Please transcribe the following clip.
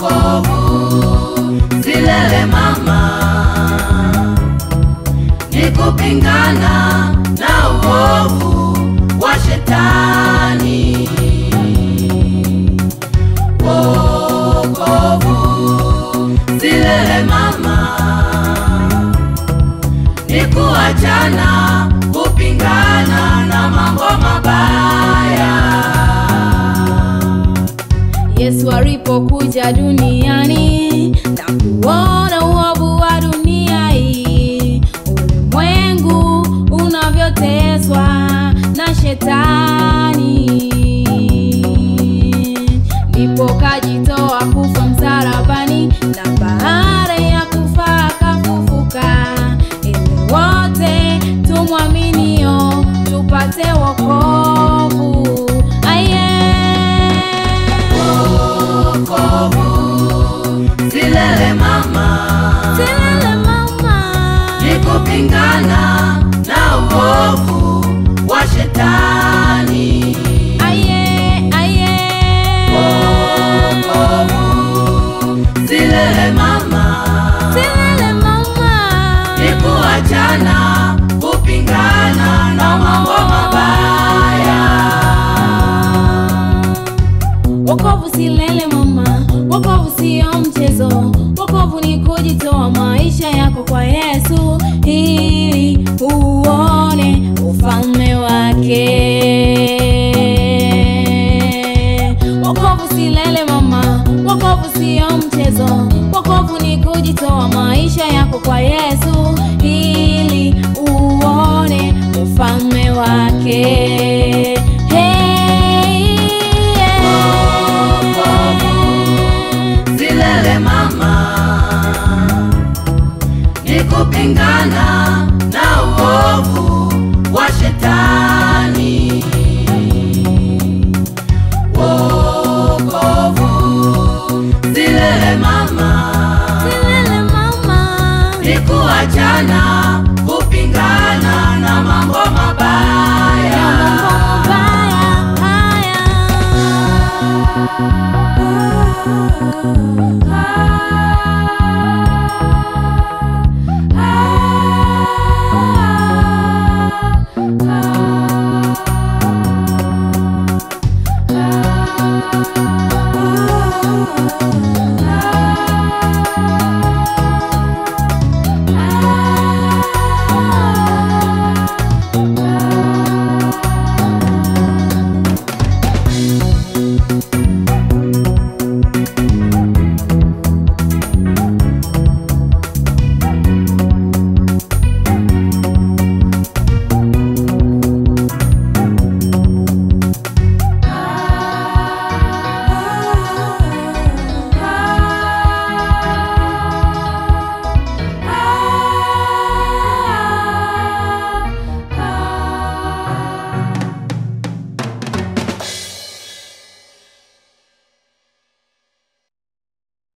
wokovu, silele mama, ni kupingana na uovu wa shetani. Wokovu, silele mama, ni kuachana, kupingana na mambo mabaya. Yesu alipokuja duniani na kuona uovu wa dunia hii, ulimwengu unavyoteswa na shetani, ndipo kajitoa kufa msalabani, na baada ya kufa akafufuka, ili wote tumwaminio tupate wokovu. Silele mama, silele mama, ni kupingana na uovu wa shetani. Wokovu, silele mama, silele mama, ni kuachana, kupingana na mambo mabaya. Wokovu silele mama, wokovu sio mchezo, wokovu ni kujitoa maisha yako kwa Yesu, ili uone ufalme wake. Wokovu silele mama, wokovu sio mchezo, wokovu ni kujitoa maisha yako kwa Yesu, ili uone ufalme wake. Silele mama, ni kupingana na uovu wa shetani. Wokovu, silele mama, silele mama, ni kuachana, kupingana na mambo mabaya. Ah